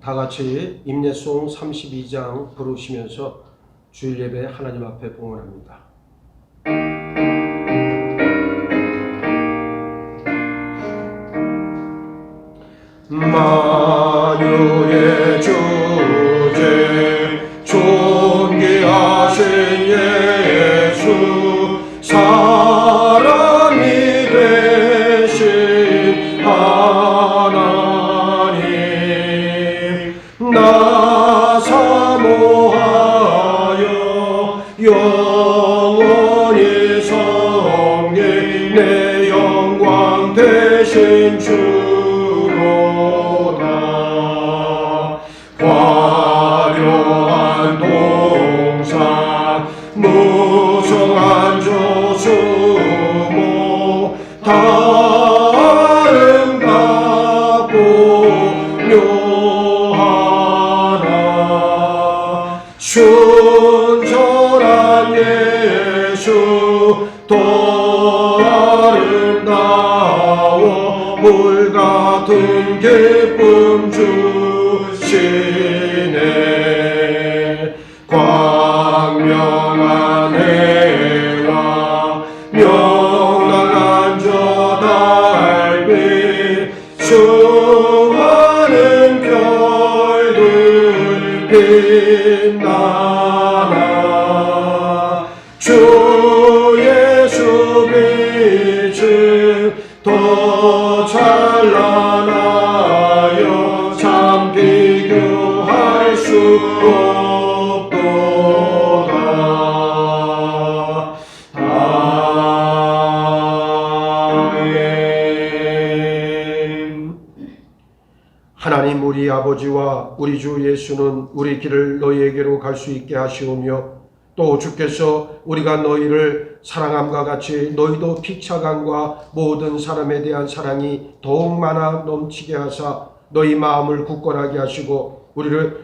다 같이 임례송 32장 부르시면서 주일 예배 하나님 앞에 봉헌합니다. 만유의 주제 존귀하신 예수 사람이 되신 하나님 나 사모하여 영원히 성령 내 영광 되신 주 화려한 동산 무성한 조수모 아름답고 묘하나 순전한 예수 더 아름다워 물같은 기쁨 주시네 광명한 해와 명랑한 저 달빛 수많은 별들 빛나나 주 예수 빛은 더 찬란하여 참 비교할 수 없도다. 아멘. 하나님 우리 아버지와 우리 주 예수는 우리 길을 너희에게로 갈 수 있게 하시오며 또 주께서 우리가 너희를 사랑함과 같이 너희도 피차감과 모든 사람에 대한 사랑이 더욱 많아 넘치게 하사 너희 마음을 굳건하게 하시고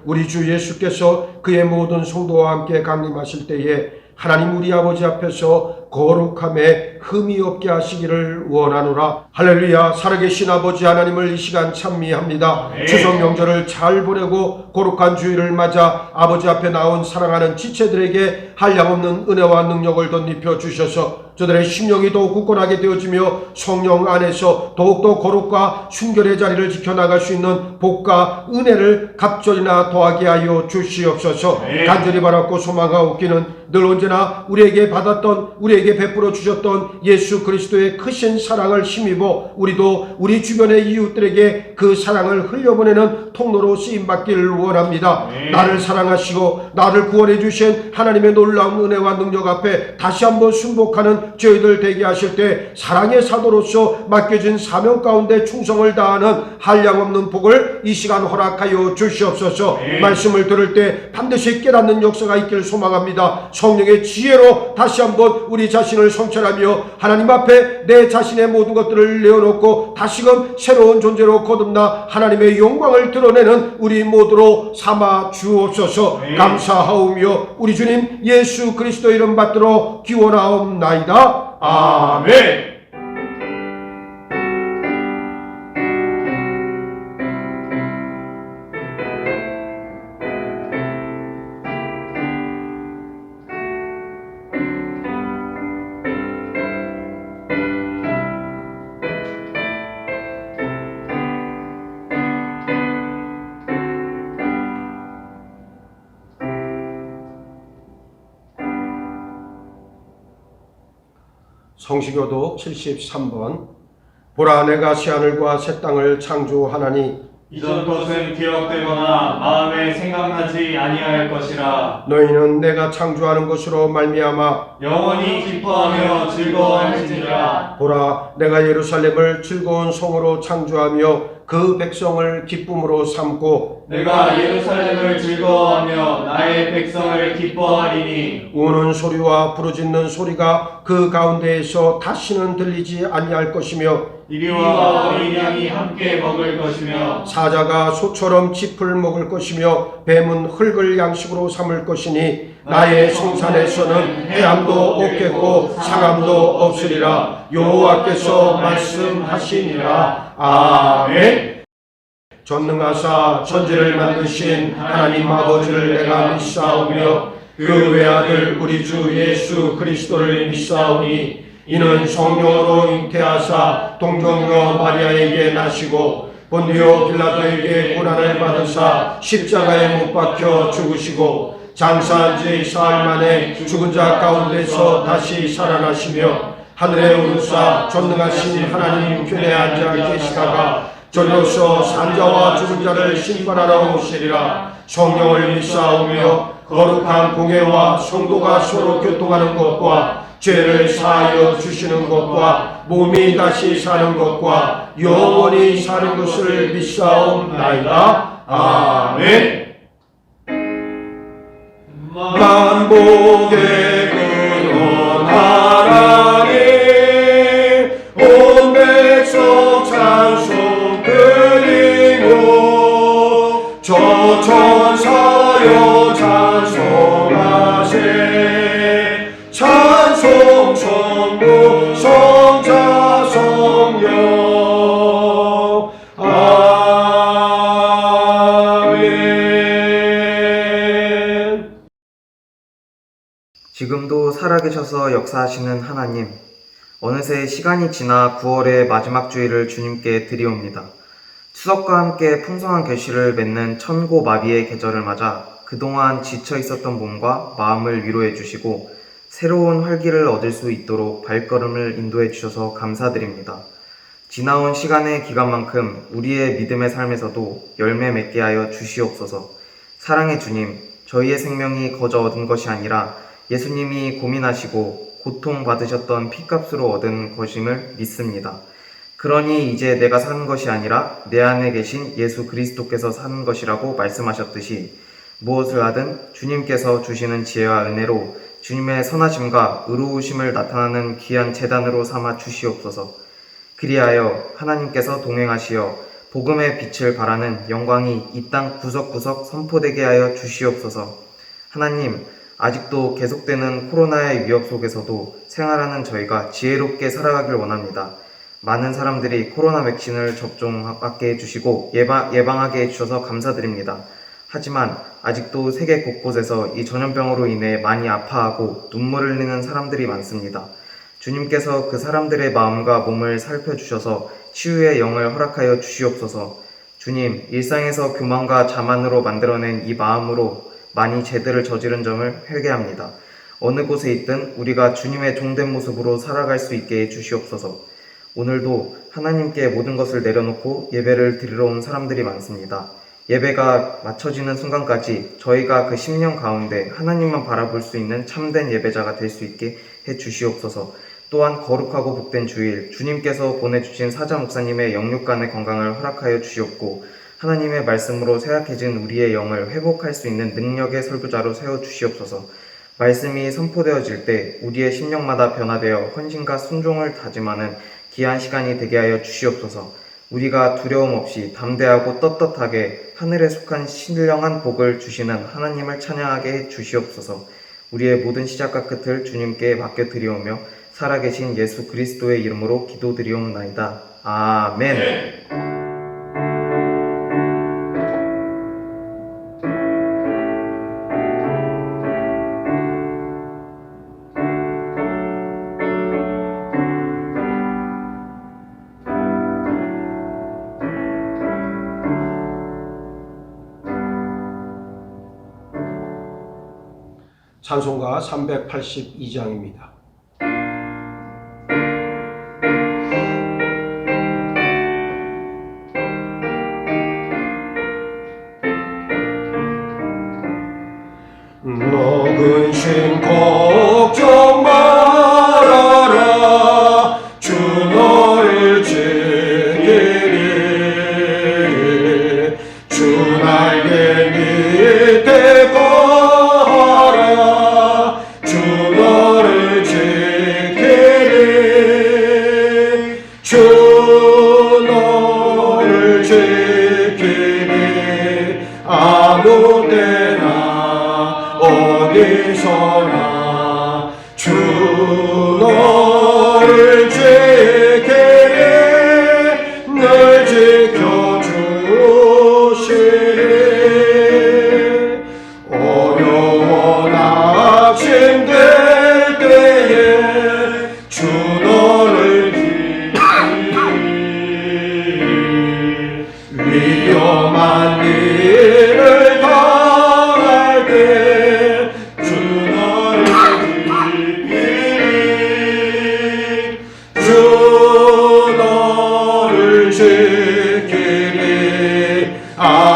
우리 주 예수께서 그의 모든 성도와 함께 강림하실 때에 하나님 우리 아버지 앞에서 거룩함에 흠이 없게 하시기를 원하노라. 할렐루야. 살아계신 아버지 하나님을 이 시간 찬미합니다. 추석 명절을 잘 보내고 거룩한 주일을 맞아 아버지 앞에 나온 사랑하는 지체들에게 한량없는 은혜와 능력을 덧입혀 주셔서 저들의 심령이 더욱 굳건하게 되어지며 성령 안에서 더욱더 거룩과 순결의 자리를 지켜나갈 수 있는 복과 은혜를 갑절이나 더하게 하여 주시옵소서. 간절히 바랐고 소망하옵기는 늘 언제나 우리에게 받았던 우리에게 베풀어 주셨던 예수 그리스도의 크신 사랑을 힘입어 우리도 우리 주변의 이웃들에게 그 사랑을 흘려보내는 통로로 쓰임받기를 원합니다. 나를 사랑하시고 나를 구원해 주신 하나님의 놀라운 은혜와 능력 앞에 다시 한번 순복하는 저희들 되게 하실 때 사랑의 사도로서 맡겨진 사명 가운데 충성을 다하는 한량없는 복을 이 시간 허락하여 주시옵소서. 말씀을 들을 때 반드시 깨닫는 역사가 있기를 소망합니다. 성령의 지혜로 다시 한번 우리 자신을 성찰하며 하나님 앞에 내 자신의 모든 것들을 내어놓고 다시금 새로운 존재로 거듭나 하나님의 영광을 드러내는 우리 모두로 삼아 주옵소서. 감사하오며 우리 주님 예수 그리스도 이름 받들어 기원하옵나이다. 아멘. 성시교독 73번 보라 내가 새하늘과 새 땅을 창조하나니 이전 것은 기억되거나 마음에 생각나지 아니할 것이라. 너희는 내가 창조하는 것으로 말미암아 영원히 기뻐하며 즐거워할지니라. 보라 내가 예루살렘을 즐거운 성으로 창조하며 그 백성을 기쁨으로 삼고 내가 예루살렘을 즐거워하며 나의 백성을 기뻐하리니 우는 소리와 부르짖는 소리가 그 가운데에서 다시는 들리지 아니할 것이며 이리와 어린 양이 함께 먹을 것이며 사자가 소처럼 짚을 먹을 것이며 뱀은 흙을 양식으로 삼을 것이니 나의 성산에서는 해함도 없겠고 상함도 없으리라. 여호와께서 말씀하시니라. 아멘. 전능하사 천지를 만드신 하나님 아버지를 내가 믿사오며 그 외아들 우리 주 예수 그리스도를 믿사오니 이는 성령으로 잉태하사 동정녀 마리아에게 나시고 본디오 빌라도에게 고난을 받으사 십자가에 못 박혀 죽으시고 장사한 지 사흘 만에 죽은 자 가운데서 다시 살아나시며 하늘에 오르사 전능하신 하나님 우편에 앉아 계시다가 저리로서 산자와 죽은 자를 심판하러 오시리라. 성령을 믿사오며 거룩한 공회와 성도가 서로 교통하는 것과 죄를 사하여 주시는 것과 몸이 다시 사는 것과 영원히 사는 것을 믿사옵나이다. 아멘. 만복의 근원 하나님 온 백성 찬송 드리며 저 천사여 찬송하세 찬송 성부 성자 성령 아멘. 지금도 살아계셔서 역사하시는 하나님, 어느새 시간이 지나 9월의 마지막 주일을 주님께 드리옵니다. 추석과 함께 풍성한 결실을 맺는 천고마비의 계절을 맞아 그동안 지쳐 있었던 몸과 마음을 위로해 주시고 새로운 활기를 얻을 수 있도록 발걸음을 인도해 주셔서 감사드립니다. 지나온 시간의 기간만큼 우리의 믿음의 삶에서도 열매 맺게 하여 주시옵소서. 사랑의 주님, 저희의 생명이 거저 얻은 것이 아니라 예수님이 고민하시고 고통받으셨던 피값으로 얻은 것임을 믿습니다. 그러니 이제 내가 사는 것이 아니라 내 안에 계신 예수 그리스도께서 사는 것이라고 말씀하셨듯이 무엇을 하든 주님께서 주시는 지혜와 은혜로 주님의 선하심과 의로우심을 나타나는 귀한 제단으로 삼아 주시옵소서. 그리하여 하나님께서 동행하시어 복음의 빛을 발하는 영광이 이 땅 구석구석 선포되게 하여 주시옵소서. 하나님, 아직도 계속되는 코로나의 위협 속에서도 생활하는 저희가 지혜롭게 살아가길 원합니다. 많은 사람들이 코로나 백신을 접종하게 해주시고 예방하게 해주셔서 감사드립니다. 하지만 아직도 세계 곳곳에서 이 전염병으로 인해 많이 아파하고 눈물을 흘리는 사람들이 많습니다. 주님께서 그 사람들의 마음과 몸을 살펴주셔서 치유의 영을 허락하여 주시옵소서. 주님, 일상에서 교만과 자만으로 만들어낸 이 마음으로 많이 죄들을 저지른 점을 회개합니다. 어느 곳에 있든 우리가 주님의 종된 모습으로 살아갈 수 있게 해주시옵소서. 오늘도 하나님께 모든 것을 내려놓고 예배를 드리러 온 사람들이 많습니다. 예배가 마쳐지는 순간까지 저희가 그 심령 가운데 하나님만 바라볼 수 있는 참된 예배자가 될 수 있게 해주시옵소서. 또한 거룩하고 복된 주일, 주님께서 보내주신 사자 목사님의 영육간의 건강을 허락하여 주시옵고 하나님의 말씀으로 쇠약해진 우리의 영을 회복할 수 있는 능력의 설교자로 세워주시옵소서. 말씀이 선포되어질 때 우리의 심령마다 변화되어 헌신과 순종을 다짐하는 귀한 시간이 되게 하여 주시옵소서. 우리가 두려움 없이 담대하고 떳떳하게 하늘에 속한 신령한 복을 주시는 하나님을 찬양하게 해 주시옵소서. 우리의 모든 시작과 끝을 주님께 맡겨드리오며 살아계신 예수 그리스도의 이름으로 기도드리옵나이다. 아멘. 찬송가 382장입니다. 너 근심 걱정 말아라 주 너를 지키리 주 날개 밑에 거하라 주 너를 지키리 주 너를 지키리 아무 때나 어디서나 주 너를 지키리 널 지켜주리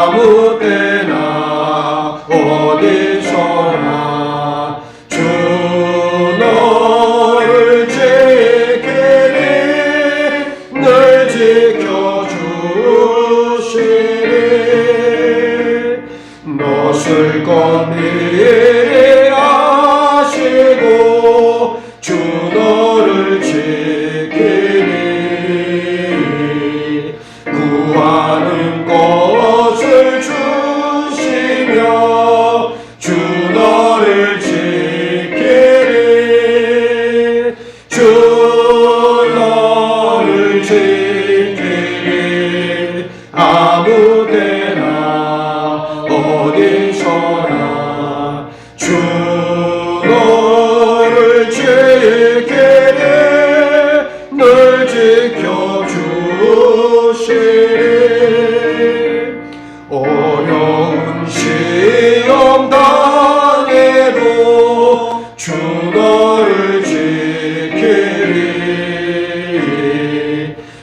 아무 때나 어디서나 주 너를 지키리 늘 지켜주시리 너를 거미리 하시고 주 너를 지키리 구하는 것을 주시며 주 너를 지키리 주 너를 지키리 아무 데나 어디서나 주 너를 지키리 늘 지켜주시리 어려운 시험 당해도 주 너를 지키리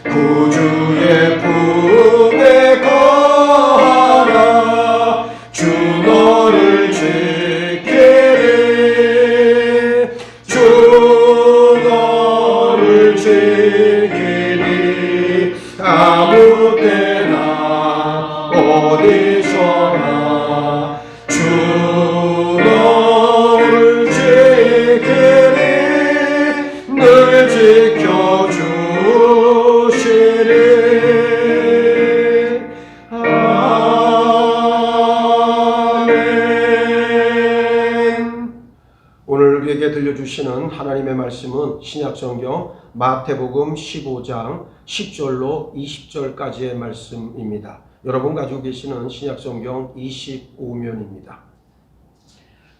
구주의 품에 거하라 주 너를 지키리 주 너를 지키리 아무 때나 어디서나 주 너를 지키리 늘 지켜주시리 아멘. 오늘 우리에게 들려주시는 하나님의 말씀은 신약성경 마태복음 15장 10절로 20절까지의 말씀입니다. 여러분 가지고 계시는 신약성경 25면입니다.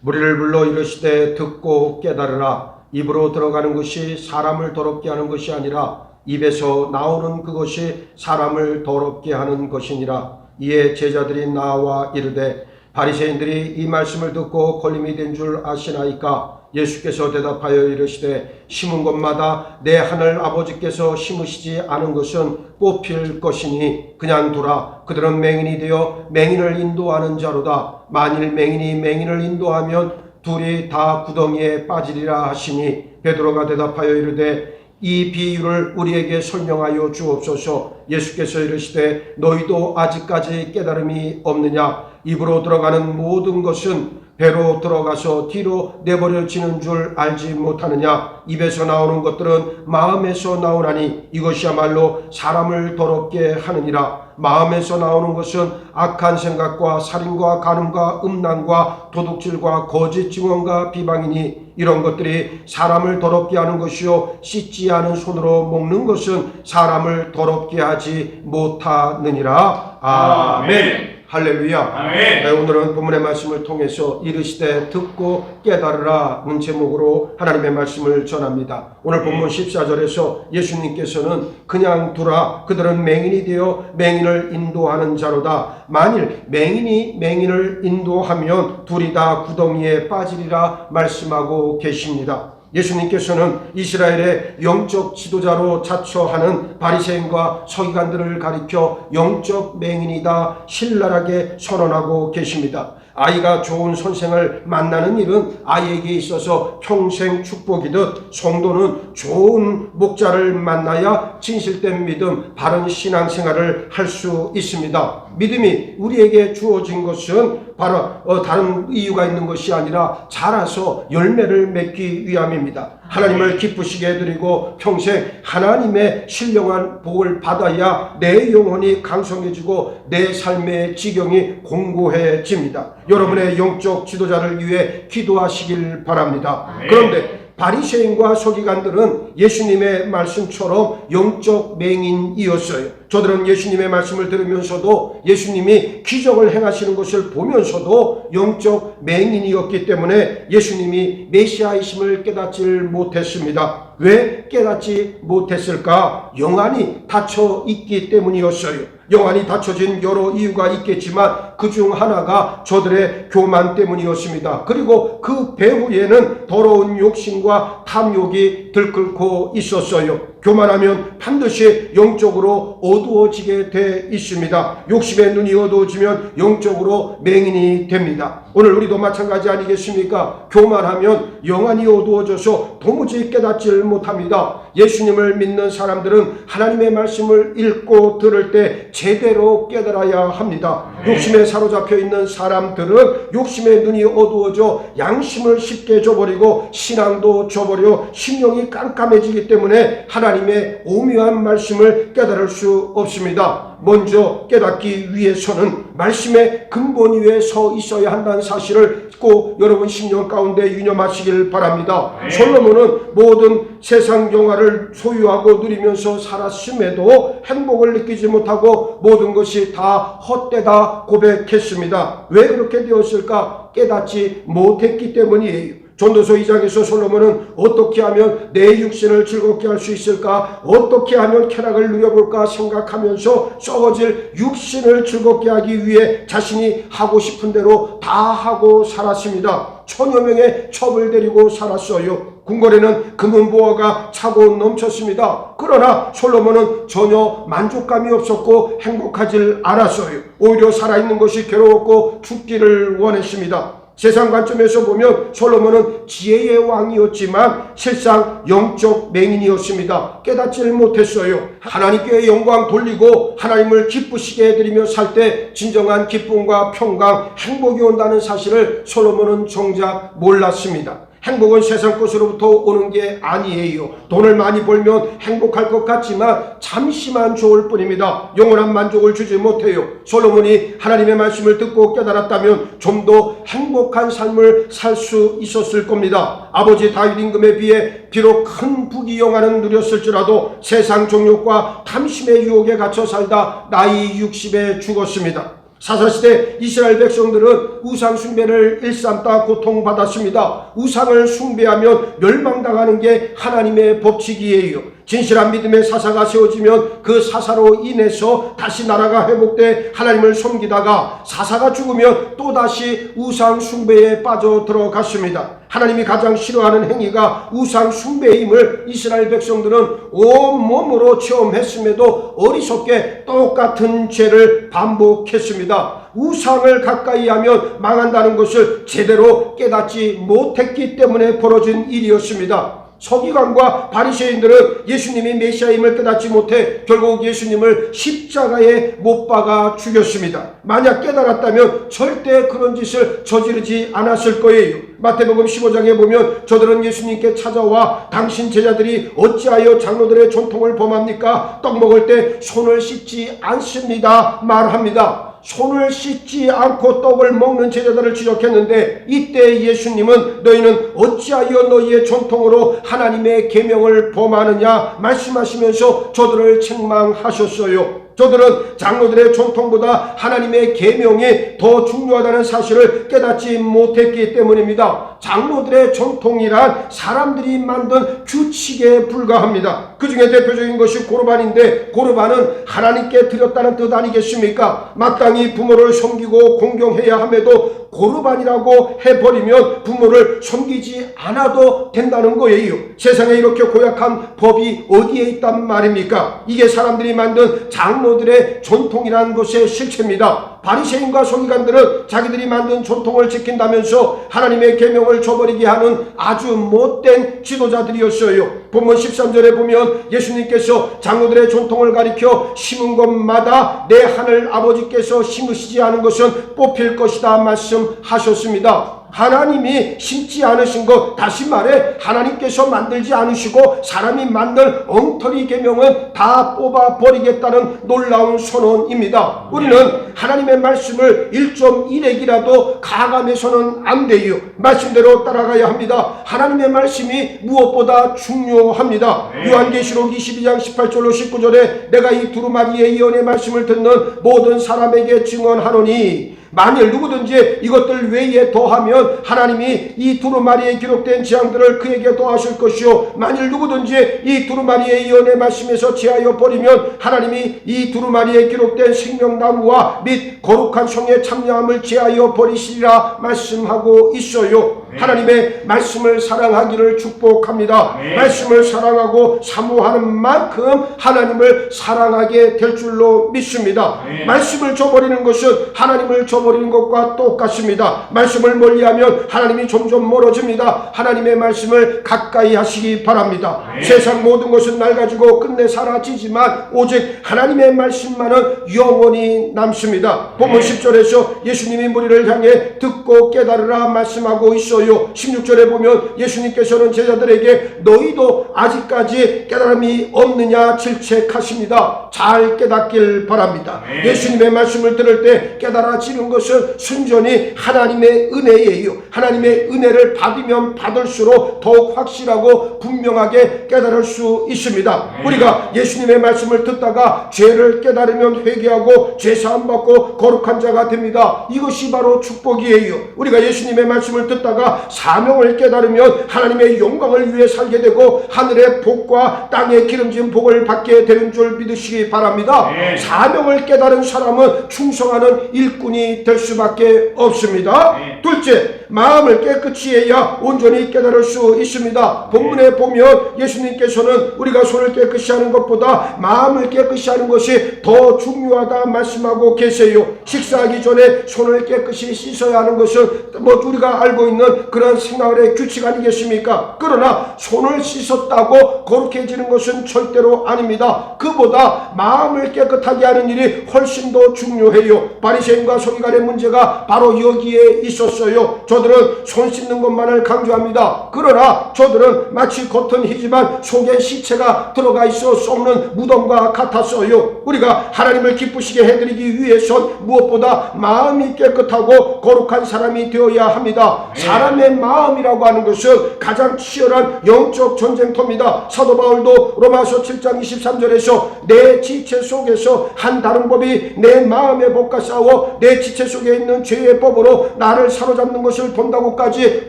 무리를 불러 이르시되 듣고 깨달으라. 입으로 들어가는 것이 사람을 더럽게 하는 것이 아니라 입에서 나오는 그것이 사람을 더럽게 하는 것이니라. 이에 제자들이 나와 이르되 바리새인들이 이 말씀을 듣고 걸림이 된 줄 아시나이까? 예수께서 대답하여 이르시되 심은 것마다 내 하늘 아버지께서 심으시지 않은 것은 뽑힐 것이니 그냥 두라. 그들은 맹인이 되어 맹인을 인도하는 자로다. 만일 맹인이 맹인을 인도하면 둘이 다 구덩이에 빠지리라 하시니 베드로가 대답하여 이르되 이 비유를 우리에게 설명하여 주옵소서. 예수께서 이르시되 너희도 아직까지 깨달음이 없느냐? 입으로 들어가는 모든 것은 배로 들어가서 뒤로 내버려지는 줄 알지 못하느냐? 입에서 나오는 것들은 마음에서 나오나니 이것이야말로 사람을 더럽게 하느니라. 마음에서 나오는 것은 악한 생각과 살인과 간음과 음란과 도둑질과 거짓 증언과 비방이니 이런 것들이 사람을 더럽게 하는 것이요 씻지 않은 손으로 먹는 것은 사람을 더럽게 하지 못하느니라. 아멘. 할렐루야. 아멘. 오늘은 본문의 말씀을 통해서 이르시되 듣고 깨달으라는 제목으로 하나님의 말씀을 전합니다. 오늘 본문 14절에서 예수님께서는 그냥 두라. 그들은 맹인이 되어 맹인을 인도하는 자로다. 만일 맹인이 맹인을 인도하면 둘이 다 구덩이에 빠지리라 말씀하고 계십니다. 예수님께서는 이스라엘의 영적 지도자로 자처하는 바리새인과 서기관들을 가리켜 영적 맹인이다 신랄하게 선언하고 계십니다. 아이가 좋은 선생을 만나는 일은 아이에게 있어서 평생 축복이듯 성도는 좋은 목자를 만나야 진실된 믿음, 바른 신앙생활을 할 수 있습니다. 믿음이 우리에게 주어진 것은 바로 다른 이유가 있는 것이 아니라 자라서 열매를 맺기 위함입니다. 하나님을 기쁘시게 해드리고 평생 하나님의 신령한 복을 받아야 내 영혼이 강성해지고 내 삶의 지경이 공고해집니다. 여러분의 영적 지도자를 위해 기도하시길 바랍니다. 그런데 바리새인과 서기관들은 예수님의 말씀처럼 영적 맹인이었어요. 저들은 예수님의 말씀을 들으면서도 예수님이 기적을 행하시는 것을 보면서도 영적 맹인이었기 때문에 예수님이 메시아이심을 깨닫질 못했습니다. 왜 깨닫지 못했을까? 영안이 닫혀 있기 때문이었어요. 영안이 닫혀진 여러 이유가 있겠지만 그 중 하나가 저들의 교만 때문이었습니다. 그리고 그 배후에는 더러운 욕심과 탐욕이 들끓고 있었어요. 교만하면 반드시 영적으로 어두워지게 돼 있습니다. 욕심의 눈이 어두워지면 영적으로 맹인이 됩니다. 오늘 우리도 마찬가지 아니겠습니까? 교만하면 영안이 어두워져서 도무지 깨닫지를 못합니다. 예수님을 믿는 사람들은 하나님의 말씀을 읽고 들을 때 제대로 깨달아야 합니다. 욕심에 사로잡혀 있는 사람들은 욕심의 눈이 어두워져 양심을 쉽게 줘버리고 신앙도 줘버려 심령이 깜깜해지기 때문에 하나님의 오묘한 말씀을 깨달을 수 없습니다. 먼저 깨닫기 위해서는 말씀의 근본 위에 서 있어야 한다는 사실을 꼭 여러분 심령 가운데 유념하시길 바랍니다. 솔로몬은 모든 세상 영화를 소유하고 누리면서 살았음에도 행복을 느끼지 못하고 모든 것이 다 헛되다 고백했습니다. 왜 그렇게 되었을까? 깨닫지 못했기 때문이에요. 전도서 2장에서 솔로몬은 어떻게 하면 내 육신을 즐겁게 할 수 있을까? 어떻게 하면 쾌락을 누려볼까 생각하면서 썩어질 육신을 즐겁게 하기 위해 자신이 하고 싶은 대로 다 하고 살았습니다. 1000여 명의 첩을 데리고 살았어요. 궁궐에는 금은보화가 차고 넘쳤습니다. 그러나 솔로몬은 전혀 만족감이 없었고 행복하질 않았어요. 오히려 살아있는 것이 괴로웠고 죽기를 원했습니다. 세상 관점에서 보면 솔로몬은 지혜의 왕이었지만 실상 영적 맹인이었습니다. 깨닫지를 못했어요. 하나님께 영광 돌리고 하나님을 기쁘시게 해드리며 살 때 진정한 기쁨과 평강, 행복이 온다는 사실을 솔로몬은 정작 몰랐습니다. 행복은 세상 것으로부터 오는 게 아니에요. 돈을 많이 벌면 행복할 것 같지만 잠시만 좋을 뿐입니다. 영원한 만족을 주지 못해요. 솔로몬이 하나님의 말씀을 듣고 깨달았다면 좀 더 행복한 삶을 살 수 있었을 겁니다. 아버지 다윗 임금에 비해 비록 큰 부귀영화는 누렸을지라도 세상 정욕과 탐심의 유혹에 갇혀 살다 나이 60에 죽었습니다. 사사시대 이스라엘 백성들은 우상 숭배를 일삼다 고통받았습니다. 우상을 숭배하면 멸망당하는 게 하나님의 법칙이에요. 진실한 믿음의 사사가 세워지면 그 사사로 인해서 다시 나라가 회복돼 하나님을 섬기다가 사사가 죽으면 또다시 우상 숭배에 빠져 들어갔습니다. 하나님이 가장 싫어하는 행위가 우상 숭배임을 이스라엘 백성들은 온몸으로 체험했음에도 어리석게 똑같은 죄를 반복했습니다. 우상을 가까이 하면 망한다는 것을 제대로 깨닫지 못했기 때문에 벌어진 일이었습니다. 서기관과 바리새인들은 예수님이 메시아임을 깨닫지 못해 결국 예수님을 십자가에 못 박아 죽였습니다. 만약 깨달았다면 절대 그런 짓을 저지르지 않았을 거예요. 마태복음 15장에 보면 저들은 예수님께 찾아와 당신 제자들이 어찌하여 장로들의 전통을 범합니까? 떡 먹을 때 손을 씻지 않습니다 말합니다. 손을 씻지 않고 떡을 먹는 제자들을 지적했는데 이때 예수님은 너희는 어찌하여 너희의 전통으로 하나님의 계명을 범하느냐 말씀하시면서 저들을 책망하셨어요. 저들은 장로들의 전통보다 하나님의 계명이 더 중요하다는 사실을 깨닫지 못했기 때문입니다. 장로들의 전통이란 사람들이 만든 규칙에 불과합니다. 그 중에 대표적인 것이 고르반인데 고르반은 하나님께 드렸다는 뜻 아니겠습니까? 마땅히 부모를 섬기고 공경해야 함에도 고르반이라고 해버리면 부모를 섬기지 않아도 된다는 거예요. 세상에 이렇게 고약한 법이 어디에 있단 말입니까? 이게 사람들이 만든 장로들의 전통이라는 것의 실체입니다. 바리새인과 서기관들은 자기들이 만든 전통을 지킨다면서 하나님의 계명을 저버리게 하는 아주 못된 지도자들이었어요. 본문 13절에 보면 예수님께서 장로들의 전통을 가리켜 심은 것마다 내 하늘 아버지께서 심으시지 않은 것은 뽑힐 것이다 말씀하셨습니다. 하나님이 심지 않으신 것, 다시 말해 하나님께서 만들지 않으시고 사람이 만든 엉터리 계명은 다 뽑아버리겠다는 놀라운 선언입니다. 우리는 하나님의 말씀을 1.1핵이라도 가감해서는 안 돼요. 말씀대로 따라가야 합니다. 하나님의 말씀이 무엇보다 중요합니다. 요한계시록 22장 18절로 19절에 내가 이 두루마리의 예언의 말씀을 듣는 모든 사람에게 증언하노니 만일 누구든지 이것들 외에 더하면 하나님이 이 두루마리에 기록된 재앙들을 그에게 더하실 것이요 만일 누구든지 이 두루마리의 예언의 말씀에서 제하여 버리면 하나님이 이 두루마리에 기록된 생명나무와 및 거룩한 성의 참여함을 제하여 버리시리라 말씀하고 있어요. 하나님의 말씀을 사랑하기를 축복합니다. 말씀을 사랑하고 사모하는 만큼 하나님을 사랑하게 될 줄로 믿습니다. 말씀을 저버리는 것은 하나님을 저버리는 것과 똑같습니다. 말씀을 멀리하면 하나님이 점점 멀어집니다. 하나님의 말씀을 가까이 하시기 바랍니다. 세상 모든 것은 낡아지고 끝내 사라지지만 오직 하나님의 말씀만은 영원히 남습니다. 본문 10절에서 예수님이 무리를 향해 듣고 깨달으라 말씀하고 있어요. 16절에 보면 예수님께서는 제자들에게 너희도 아직까지 깨달음이 없느냐 질책하십니다. 잘 깨닫길 바랍니다. 예수님의 말씀을 들을 때 깨달아지는 것은 순전히 하나님의 은혜예요. 하나님의 은혜를 받으면 받을수록 더욱 확실하고 분명하게 깨달을 수 있습니다. 우리가 예수님의 말씀을 듣다가 죄를 깨달으면 회개하고 죄사함 받고 거룩한 자가 됩니다. 이것이 바로 축복이에요. 우리가 예수님의 말씀을 듣다가 사명을 깨달으면 하나님의 영광을 위해 살게 되고 하늘의 복과 땅의 기름진 복을 받게 되는 줄 믿으시기 바랍니다. 사명을 깨달은 사람은 충성하는 일꾼이 될 수밖에 없습니다. 둘째, 마음을 깨끗이 해야 온전히 깨달을 수 있습니다. 본문에 보면 예수님께서는 우리가 손을 깨끗이 하는 것보다 마음을 깨끗이 하는 것이 더 중요하다 말씀하고 계세요. 식사하기 전에 손을 깨끗이 씻어야 하는 것은 우리가 알고 있는 그런 생활의 규칙 아니겠습니까? 그러나 손을 씻었다고 거룩해지는 것은 절대로 아닙니다. 그보다 마음을 깨끗하게 하는 일이 훨씬 더 중요해요. 바리새인과 서기관의 문제가 바로 여기에 있었어요. 저들은 손 씻는 것만을 강조합니다. 그러나 저들은 마치 겉은 희지만 속에 시체가 들어가 있어 썩는 무덤과 같았어요. 우리가 하나님을 기쁘시게 해드리기 위해선 무엇보다 마음이 깨끗하고 거룩한 사람이 되어야 합니다. 사람의 마음이라고 하는 것은 가장 치열한 영적 전쟁터입니다. 사도 바울도 로마서 7장 23절에서 내 지체 속에서 한 다른 법이 내 마음의 법과 싸워 내 지체 속에 있는 죄의 법으로 나를 사로잡는 것을 본다고까지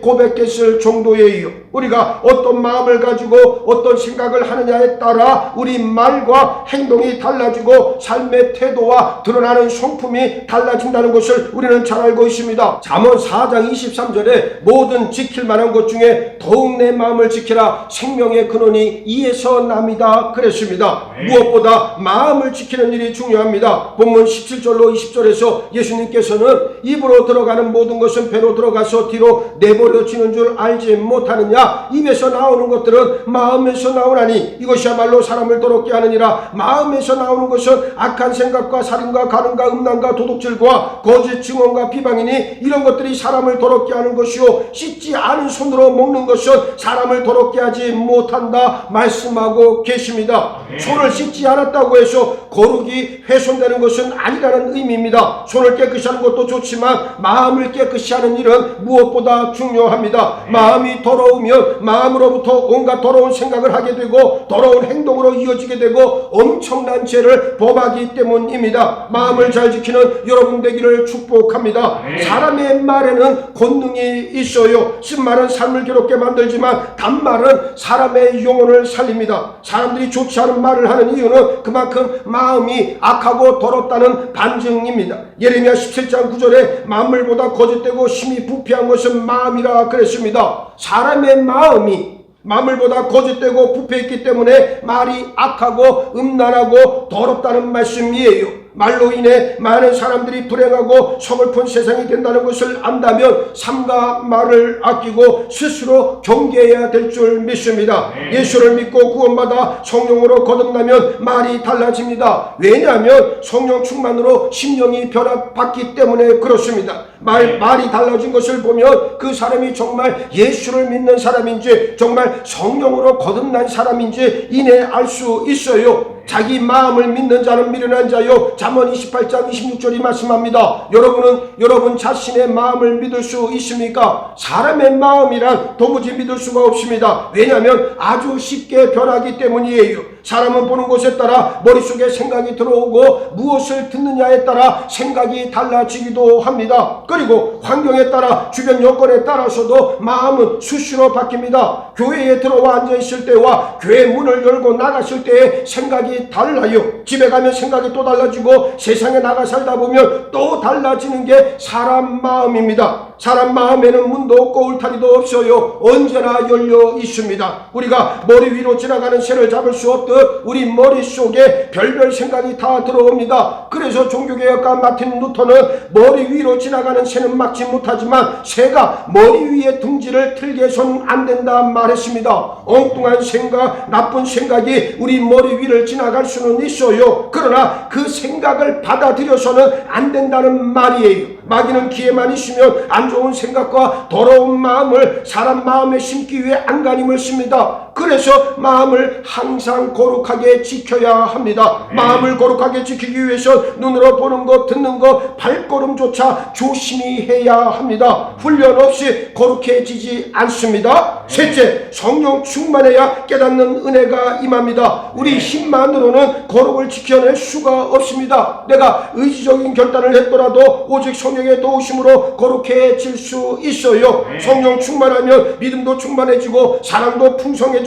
고백했을 정도예요. 우리가 어떤 마음을 가지고 어떤 생각을 하느냐에 따라 우리 말과 행동이 달라지고 삶의 태도와 드러나는 성품이 달라진다는 것을 우리는 잘 알고 있습니다. 잠언 4장 23절에 모든 지킬 만한 것 중에 더욱 내 마음을 지키라 생명의 근원이 이에서 남이다 그랬습니다. 무엇보다 마음을 지키는 일이 중요합니다. 본문 17절로 20절에서 예수님께서는 입으로 들어가는 모든 것은 배로 들어가서 뒤로 내버려지는 줄 알지 못하느냐. 입에서 나오는 것들은 마음에서 나오나니 이것이야말로 사람을 더럽게 하느니라. 마음에서 나오는 것은 악한 생각과 살인과 가늠과 음란과 도둑질과 거짓 증언과 비방이니 이런 것들이 사람을 더럽게 하는 것이요 씻지 않은 손으로 먹는 것은 사람을 더럽게 하지 못한다 말씀하고 계십니다. 손을 씻지 않았다고 해서 거룩이 훼손되는 것은 아니라는 의미입니다. 손을 깨끗이 하는 것도 좋지만 마음을 깨끗이 하는 일은 무엇보다 중요합니다. 마음이 더러우면 마음으로부터 온갖 더러운 생각을 하게 되고 더러운 행동으로 이어지게 되고 엄청난 죄를 범하기 때문입니다. 마음을 잘 지키는 여러분 되기를 축복합니다. 사람의 말에는 권능이 있어요. 쓴말은 삶을 괴롭게 만들지만 단말은 사람의 영혼을 살립니다. 사람들이 좋지 않은 말을 하는 이유는 그만큼 마음이 악하고 더럽다는 반증입니다. 예레미야 17장 9절에 만물보다 거짓되고 심히 부패한 것은 마음이라 그랬습니다. 사람의 마음이 만물보다 거짓되고 부패했기 때문에 말이 악하고 음란하고 더럽다는 말씀이에요. 말로 인해 많은 사람들이 불행하고 서글픈 세상이 된다는 것을 안다면 삶과 말을 아끼고 스스로 경계해야 될 줄 믿습니다. 예수를 믿고 구원받아 성령으로 거듭나면 말이 달라집니다. 왜냐하면 성령 충만으로 심령이 변화받기 때문에 그렇습니다. 말이 달라진 것을 보면 그 사람이 정말 예수를 믿는 사람인지 정말 성령으로 거듭난 사람인지 이내 알 수 있어요. 자기 마음을 믿는 자는 미련한 자요. 잠언 28장 26절이 말씀합니다. 여러분 자신의 마음을 믿을 수 있습니까? 사람의 마음이란 도무지 믿을 수가 없습니다. 왜냐하면 아주 쉽게 변하기 때문이에요. 사람은 보는 곳에 따라 머릿속에 생각이 들어오고 무엇을 듣느냐에 따라 생각이 달라지기도 합니다. 그리고 환경에 따라 주변 여건에 따라서도 마음은 수시로 바뀝니다. 교회에 들어와 앉아있을 때와 교회 문을 열고 나갔을 때의 생각이 생각이 달라요. 집에 가면 생각이 또 달라지고 세상에 나가 살다 보면 또 달라지는 게 사람 마음입니다. 사람 마음에는 문도 없고 울타리도 없어요. 언제나 열려 있습니다. 우리가 머리 위로 지나가는 새를 잡을 수 없듯 우리 머릿속에 별별 생각이 다 들어옵니다. 그래서 종교개혁가 마틴 루터는 머리 위로 지나가는 새는 막지 못하지만 새가 머리 위에 둥지를 틀게 해서는 안 된다 말했습니다. 엉뚱한 생각, 나쁜 생각이 우리 머리 위를 지나갈 수는 있어요. 그러나 그 생각을 받아들여서는 안 된다는 말이에요. 마귀는 기회만 있으면 안 좋은 생각과 더러운 마음을 사람 마음에 심기 위해 안간힘을 씁니다. 그래서 마음을 항상 거룩하게 지켜야 합니다. 마음을 거룩하게 지키기 위해서 눈으로 보는 것, 듣는 것, 발걸음조차 조심히 해야 합니다. 훈련 없이 거룩해지지 않습니다. 셋째, 성령 충만해야 깨닫는 은혜가 임합니다. 우리 힘만으로는 거룩을 지켜낼 수가 없습니다. 내가 의지적인 결단을 했더라도 오직 성령의 도우심으로 거룩해질 수 있어요. 성령 충만하면 믿음도 충만해지고 사랑도 풍성해져서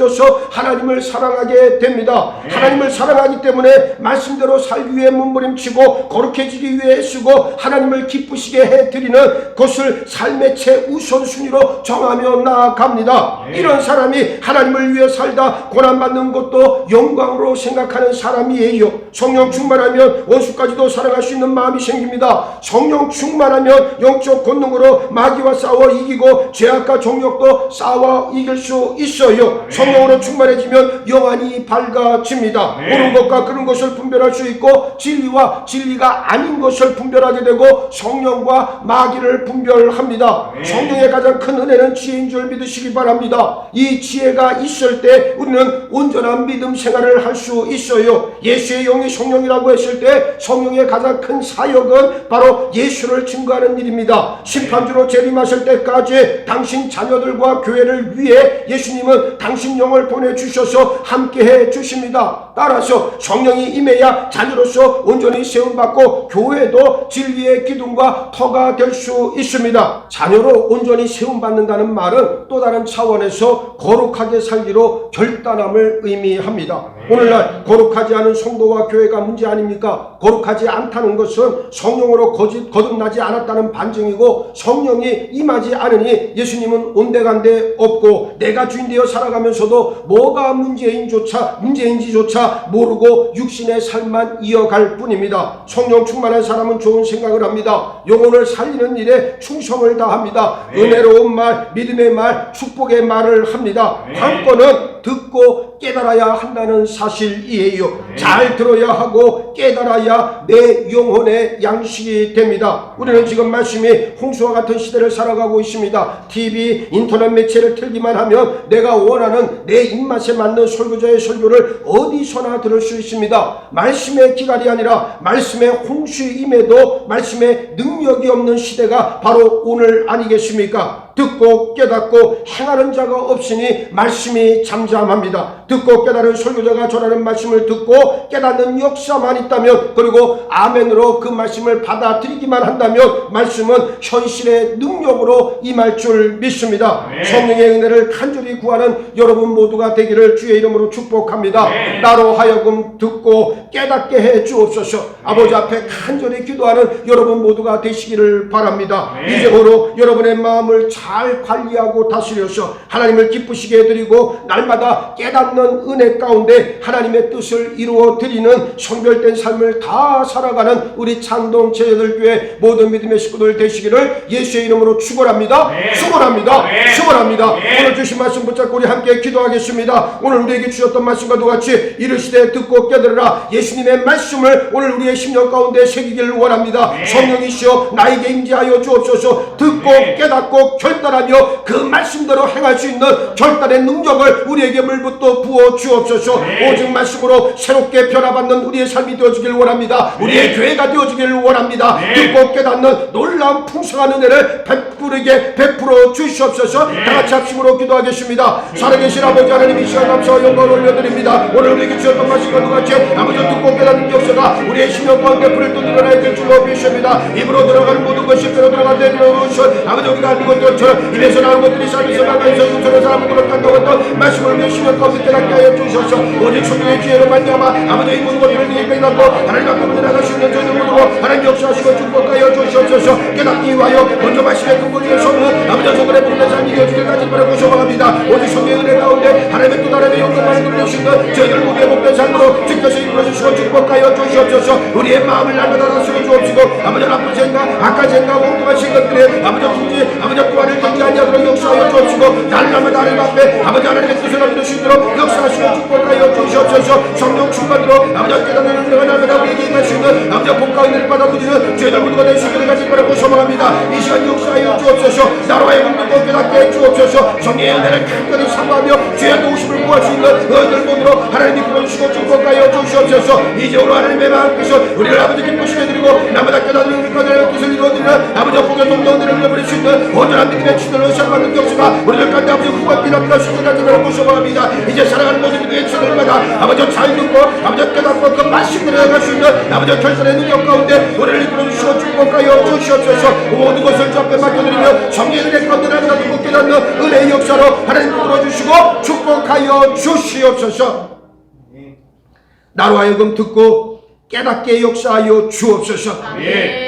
하나님을 사랑하게 됩니다. 하나님을 사랑하기 때문에 말씀대로 살기 위해 몸부림치고 거룩해지기 위해 쓰고 하나님을 기쁘시게 해드리는 것을 삶의 최우선순위로 정하며 나아갑니다. 이런 사람이 하나님을 위해 살다 고난받는 것도 영광으로 생각하는 사람이에요. 성령 충만하면 원수까지도 사랑할 수 있는 마음이 생깁니다. 성령 충만하면 영적 권능으로 마귀와 싸워 이기고 죄악과 정욕도 싸워 이길 수 있어요. 성령으로 충만해지면 영안이 밝아집니다. 옳은 것과 그른 것을 분별할 수 있고 진리와 진리가 아닌 것을 분별하게 되고 성령과 마귀를 분별합니다. 성령의 가장 큰 은혜는 지혜인 줄 믿으시기 바랍니다. 이 지혜가 있을 때 우리는 온전한 믿음 생활을 할 수 있어요. 예수의 영이 성령이라고 했을 때 성령의 가장 큰 사역은 바로 예수를 증거하는 일입니다. 심판주로 재림하실 때까지 당신 자녀들과 교회를 위해 예수님은 당신 영을 보내주셔서 함께해 주십니다. 따라서 성령이 임해야 자녀로서 온전히 세움받고 교회도 진리의 기둥과 터가 될 수 있습니다. 자녀로 온전히 세움받는다는 말은 또 다른 차원에서 거룩하게 살기로 결단함을 의미합니다. 오늘날 거룩하지 않은 성도와 교회가 문제 아닙니까? 거룩하지 않다는 것은 성령으로 거듭나지 않았다는 반증이고 성령이 임하지 않으니 예수님은 온데간데 없고 내가 주인 되어 살아가면서도 뭐가 문제인지조차 모르고 육신의 삶만 이어갈 뿐입니다. 성령 충만한 사람은 좋은 생각을 합니다. 영혼을 살리는 일에 충성을 다합니다. 은혜로운 말, 믿음의 말, 축복의 말을 합니다. 관건은 듣고 깨달아야 한다는 사실이에요. 잘 들어야 하고 깨달아야 내 영혼의 양식이 됩니다. 우리는 지금 말씀이 홍수와 같은 시대를 살아가고 있습니다. TV, 인터넷 매체를 틀기만 하면 내가 원하는 내 입맛에 맞는 설교자의 설교를 어디서나 들을 수 있습니다. 말씀의 기갈이 아니라 말씀의 홍수임에도 말씀의 능력이 없는 시대가 바로 오늘 아니겠습니까? 듣고 깨닫고 행하는 자가 없으니 말씀이 잠잠합니다. 듣고 깨달은 설교자가 전하는 말씀을 듣고 깨닫는 역사만 있다면 그리고 아멘으로 그 말씀을 받아들이기만 한다면 말씀은 현실의 능력으로 임할 줄 믿습니다. 성령의 은혜를 간절히 구하는 여러분 모두가 되기를 주의 이름으로 축복합니다. 나로 하여금 듣고 깨닫게 해 주옵소서. 아버지 앞에 간절히 기도하는 여러분 모두가 되시기를 바랍니다. 이제부로 여러분의 마음을 잘 관리하고 다스려서 하나님을 기쁘시게 해드리고 날마다 깨닫는 은혜 가운데 하나님의 뜻을 이루어 드리는 성별된 삶을 다 살아가는 우리 창동 제자들교회 모든 믿음의 식구들 되시기를 예수의 이름으로 축원합니다. 축원합니다. 축원합니다. 오늘 주신 말씀 붙잡고 우리 함께 기도하겠습니다. 오늘 우리에게 주셨던 말씀과 같이 이르시되 듣고 깨달으라. 예수님의 말씀을 오늘 우리의 심령 가운데 새기기를 원합니다. 성령이시여 나에게 임재하여 주옵소서. 듣고 깨닫고 결단하며 그 말씀대로 행할 수 있는 결단의 능력을 우리에게 물부터 부어 주옵소서. 오직 말씀으로 새롭게 변화받는 우리의 삶이 되어지길 원합니다. 우리의 교회가 되어지길 원합니다. 듣고 깨닫는 놀라운 풍성한 은혜를 베풀어 주시옵소서. 다같이 합심으로 기도하겠습니다. 살아계신 아버지 하나님, 이 시간 감사와 영광을 올려드립니다. 오늘 우리에게 주셨던 말씀과 같이 아버지 듣고 깨닫는 역사가 우리의 심령 가운데 불을 또 일어나야 될 줄로 믿습니다. 입으로 들어가는 모든 것이 뼈로 들어가는 데로 아버지 우리가 알는 것들처럼 입에서 나오는 것들이 삶에서 나면서 육체로 사람을 그렇게 한다고 했던 말씀을 내 심령 가운데 갖게 하여 주셔서 오직 성령의 지혜로 말미암아 아버지 이 모든 것들을 깨닫고 하나님 앞에 문에 나갈 수 있는 저희들 모두고 하나님 역사하시고 축복하여 주시옵소서. 깨닫기 위하여 먼저 말씀의 근본의 성은 아버지 성령의 복된 삶이 되어지길 가지 바라고 소망합니다. 오직 성령의 은혜 가운데 하나님의 또 다른 영광을 누리시는 저희들 모두의 복된 삶으로 주께서 이끌어주시고 축복하여 주시옵소서. 우리의 마음을 날마다 다스려 주옵시고 아버지 나쁜 생각 악한 생각 엉뚱한 생각들에 아버지 궁지 아버지 또한을 던지 아니하도록 역사하여 주옵시고 날마다 하나님 앞에 아버지 하나님의 뜻을 이룰 수 있도록 역사하시고 축복하여 주시옵소서. 성령 충만으로 아버지 깨닫는 은혜가 날마다 우리에게 임할 수 있는 아버지 복과 은혜를 받아 누리는 저희들 모두가 되시기를 가지 바라고 소망합니다. 이 시간 역사하여 주옵소서. 나로 하여금 믿고 깨닫게 해 주옵소서. 성령의 은혜를 간절히 사모하며 주의 도우심을 구할 수 있는 너희들 모두로 하나님이 불러주시고 축복하여 주시옵소서. 이제로 하나님의 마음께서 우리를 아버지 기쁘시게 드리고 나보다 깨닫는 우리까지 뜻을 이루어드리는 아버지 복의 동정들을 흘려버릴 수 있는 온전한 믿음의 치들을 시작받는 역사가 우리들 가운데 아버지 후가 비난할 수 있는 가지 바라고 소망합니다. 이제 살아가는 모든 믿음의 치들마다 아버지 잘 듣고 아버지 깨닫고 그 말씀대로 나갈 수 있는 아버지 결단의 능력 가운데 우리를 이끌어주시고 축복하여 주시옵소서. 모든 것을 주 앞에 맡겨드리며 성령의 은혜 가운데 나보다 듣고 깨닫는 은혜의 역사로 하나님 이끌어주시고 축복하여 주시옵소서. 나로 하여금 듣고 깨닫게 역사하여 주옵소서.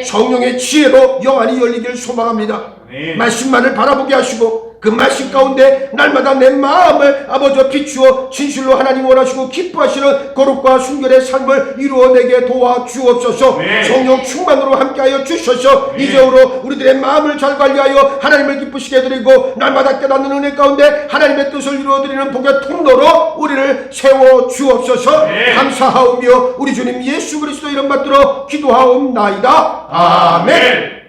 성령의 지혜로 영안이 열리길 소망합니다. 말씀만을 바라보게 하시고 그 말씀 가운데 날마다 내 마음을 아버지 비추어 진실로 하나님 원하시고 기뻐하시는 거룩과 순결의 삶을 이루어내게 도와주옵소서. 성령 충만으로 함께하여 주셔서 이제후로 우리들의 마음을 잘 관리하여 하나님을 기쁘시게 해드리고 날마다 깨닫는 은혜 가운데 하나님의 뜻을 이루어드리는 복의 통로로 우리를 세워주옵소서. 감사하오며 우리 주님 예수 그리스도 이름 받들어 기도하옵나이다. 아멘.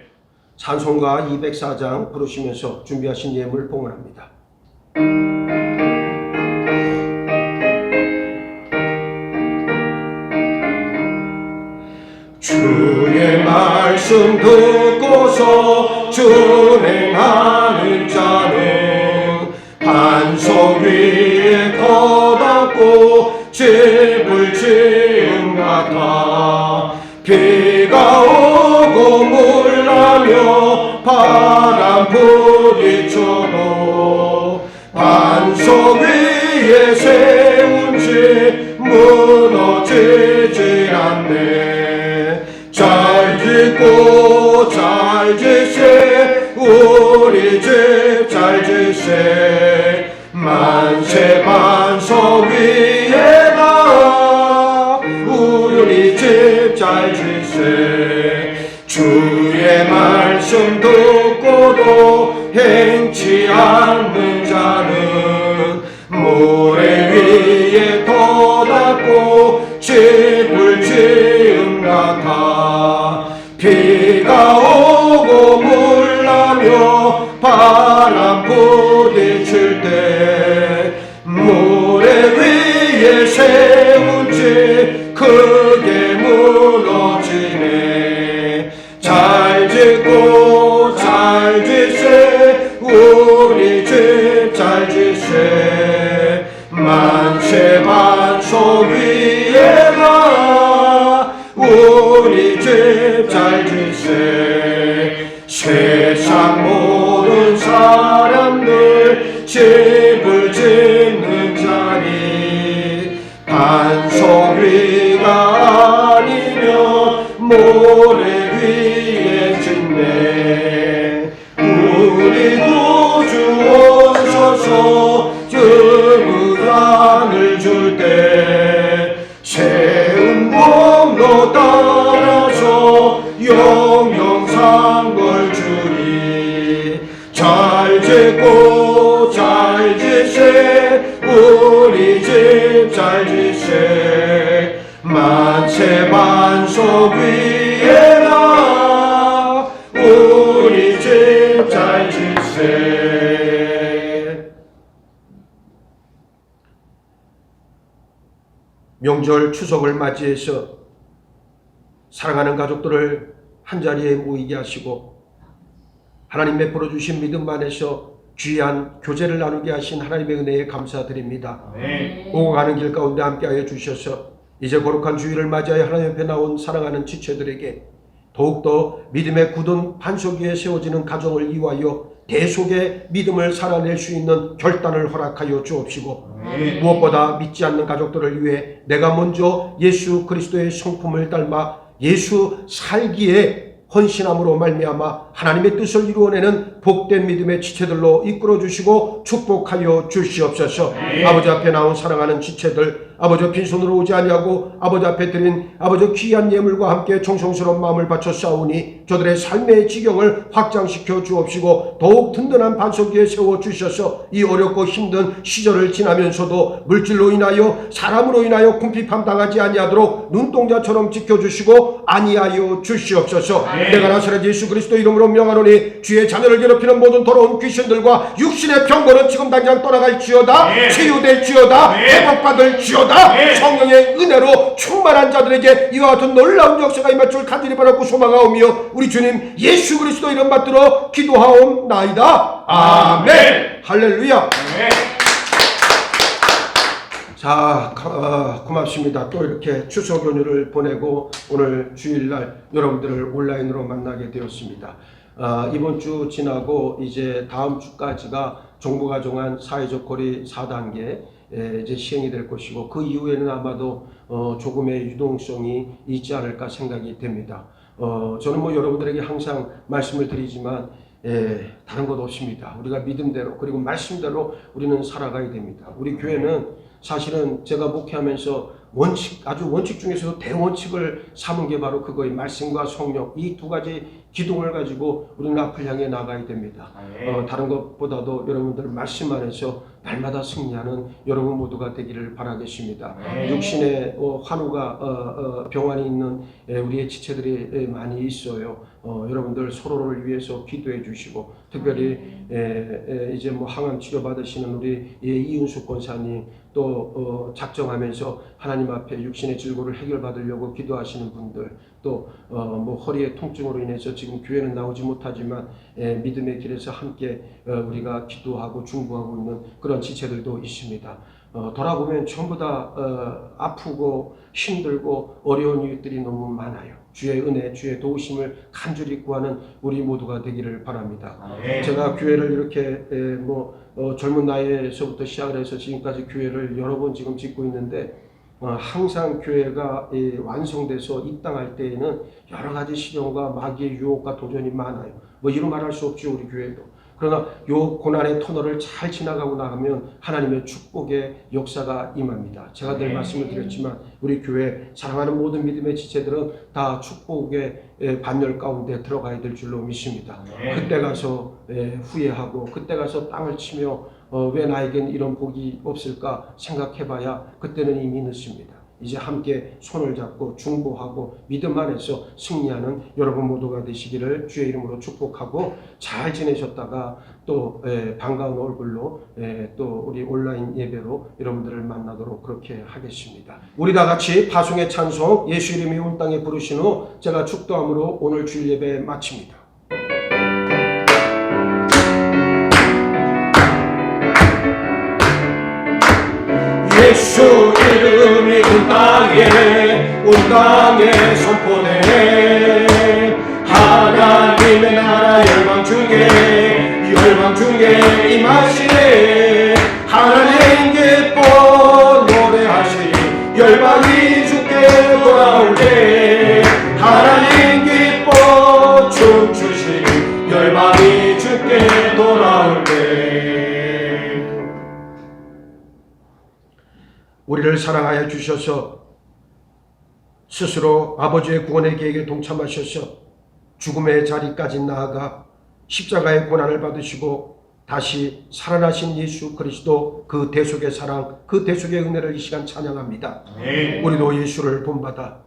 찬송가 204장 부르시면서 준비하신 예물 봉헌합니다. 주의 말씀 듣고서 준행하는 자는 반석 위에 터닫고 집을 지은 같아. 비가 오고 물 나며 바람 부딪혀도 반석 위에 세운 집 무너지지 않네. 잘 짓고 잘 지세 우리 집 잘 지세. 만세 반석 위에다 우리 집 잘 지세. 주의 말씀 듣고도 행치 않는 자는 모래 위에 터닫고 집을 지은 같아. 비가 오고 물 나며 바람 부딪힐 때 모래 위에 세운 집 크게 무너지네. 잘 짓고 잘 지세 우리 집 잘 지세. 만세 반석 위에다 우리 집 잘 지세. 세상 모든 사람들 집을 짓는 자리 반석 위가 아니면 모래 위에 짓네. 우리 구주 오셔서 증언을 줄 때 세운 공로 따라서 영영상걸 주리. 잘 짓고 잘 지세 우리 집 잘 지세. 만세 반석 위에다 우리 집 잘 지세. 명절 추석을 맞이해서 사랑하는 가족들을 한자리에 모이게 하시고 하나님 베풀어 주신 믿음 안에서 귀한 교제를 나누게 하신 하나님의 은혜에 감사드립니다. 오고 가는 길 가운데 함께하여 주셔서 이제 거룩한 주일을 맞이하여 하나님 앞에 나온 사랑하는 지체들에게 더욱더 믿음의 굳은 반석 위에 세워지는 가정을 이루하여 대속의 믿음을 살아낼 수 있는 결단을 허락하여 주옵시고, 무엇보다 믿지 않는 가족들을 위해 내가 먼저 예수 그리스도의 성품을 닮아 예수 살기에 헌신함으로 말미암아 하나님의 뜻을 이루어내는 복된 믿음의 지체들로 이끌어 주시고 축복하여 주시옵소서. 아버지 앞에 나온 사랑하는 지체들, 아버지 빈손으로 오지 아니하고 아버지 앞에 드린 아버지 귀한 예물과 함께 정성스러운 마음을 바쳐 싸우니 저들의 삶의 지경을 확장시켜 주옵시고 더욱 든든한 반석 위에 세워 주셔서 이 어렵고 힘든 시절을 지나면서도 물질로 인하여 사람으로 인하여 궁핍함 당하지 아니하도록 눈동자처럼 지켜주시고 아니하여 주시옵소서. 내가 나사렛 예수 그리스도 이름으로 명하노니 주의 자녀를 괴롭히는 모든 더러운 귀신들과 육신의 병거는 지금 당장 떠나갈지어다. 치유될지어다. 회복받을지어다. 성령의 은혜로 충만한 자들에게 이와 같은 놀라운 역사가 임할 줄 간절히 바라고 소망하오며 우리 주님 예수 그리스도 이름 받들어 기도하옵나이다. 아멘. 할렐루야. 자, 고맙습니다. 또 이렇게 추석 연휴를 보내고 오늘 주일날 여러분들을 온라인으로 만나게 되었습니다. 이번 주 지나고 이제 다음 주까지가 정부가 정한 사회적 거리 4단계 이제 시행이 될 것이고, 그 이후에는 아마도 조금의 유동성이 있지 않을까 생각이 됩니다. 저는 뭐 여러분들에게 항상 말씀을 드리지만 다른 것 없습니다. 우리가 믿음대로 그리고 말씀대로 우리는 살아가야 됩니다. 우리 교회는 사실은 제가 목회하면서 아주 원칙 중에서도 대원칙을 삼은 게 바로 그거예요. 말씀과 성령, 이 두 가지 기둥을 가지고 우리는 앞을 향해 나가야 됩니다. 다른 것보다도 여러분들 말씀 안에서 날마다 승리하는 여러분 모두가 되기를 바라겠습니다. 육신의 환우가 병환이 있는 우리의 지체들이 많이 있어요. 여러분들 서로를 위해서 기도해 주시고, 특별히 이제 뭐 항암 치료 받으시는 우리 이은숙 권사님, 또 작정하면서 하나님 앞에 육신의 질고를 해결받으려고 기도하시는 분들, 또 뭐 허리의 통증으로 인해서 지금 교회는 나오지 못하지만 믿음의 길에서 함께 우리가 기도하고 중보하고 있는 그런 지체들도 있습니다. 돌아보면 전부 다 아프고 힘들고 어려운 일들이 너무 많아요. 주의 은혜, 주의 도우심을 간절히 구하는 우리 모두가 되기를 바랍니다. 제가 교회를 이렇게 젊은 나이에서부터 시작을 해서 지금까지 교회를 여러 번 지금 짓고 있는데, 항상 교회가 완성돼서 입당할 때에는 여러 가지 시련과 마귀의 유혹과 도전이 많아요. 뭐 이루 말할 수 없죠, 우리 교회도. 그러나 요 고난의 터널을 잘 지나가고 나가면 하나님의 축복의 역사가 임합니다. 제가 늘 말씀을 드렸지만 우리 교회 사랑하는 모든 믿음의 지체들은 다 축복의 반열 가운데 들어가야 될 줄로 믿습니다. 그때 가서 후회하고 그때 가서 땅을 치며 왜 나에겐 이런 복이 없을까 생각해봐야 그때는 이미 늦습니다. 이제 함께 손을 잡고 중보하고 믿음 안에서 승리하는 여러분 모두가 되시기를 주의 이름으로 축복하고, 잘 지내셨다가 또 반가운 얼굴로 또 우리 온라인 예배로 여러분들을 만나도록 그렇게 하겠습니다. 우리 다 같이 파송의 찬송 예수 이름이 온 땅에 부르신 후 제가 축도함으로 오늘 주일 예배 마칩니다. 예수 이름이 온 땅에 선포돼 하나님의 나라 열방 중에 임하시네. 하나님 기뻐 노래하시니 열방이 주께 돌아올 때, 하나님 기뻐 춤추시니 열방이 주께 돌아올 때, 우리를 사랑하여 주셔서 스스로 아버지의 구원의 계획에 동참하셔서 죽음의 자리까지 나아가 십자가의 고난을 받으시고 다시 살아나신 예수 그리스도, 그 대속의 사랑, 그 대속의 은혜를 이 시간 찬양합니다. 우리도 예수를 본받아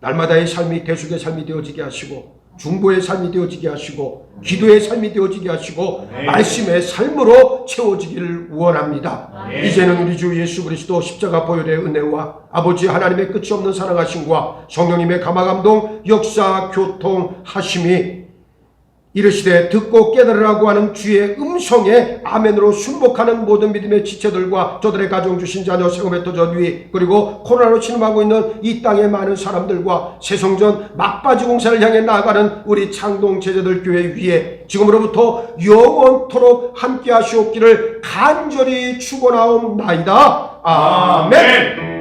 날마다의 삶이 대속의 삶이 되어지게 하시고, 중보의 삶이 되어지게 하시고, 기도의 삶이 되어지게 하시고, 말씀의 삶으로 채워지기를 원합니다. 이제는 우리 주 예수 그리스도 십자가 보혈의 은혜와 아버지 하나님의 끝이 없는 사랑하심과 성령님의 감화감동 역사 교통하심이 이르시되 듣고 깨달으라고 하는 주의 음성에 아멘으로 순복하는 모든 믿음의 지체들과 저들의 가정 주신 자녀 세금의 터전 위 그리고 코로나로 침범하고 있는 이 땅의 많은 사람들과 새성전 막바지 공사를 향해 나아가는 우리 창동 제자들 교회 위에 지금으로부터 영원토록 함께 하시옵기를 간절히 축원하옵나이다. 아멘.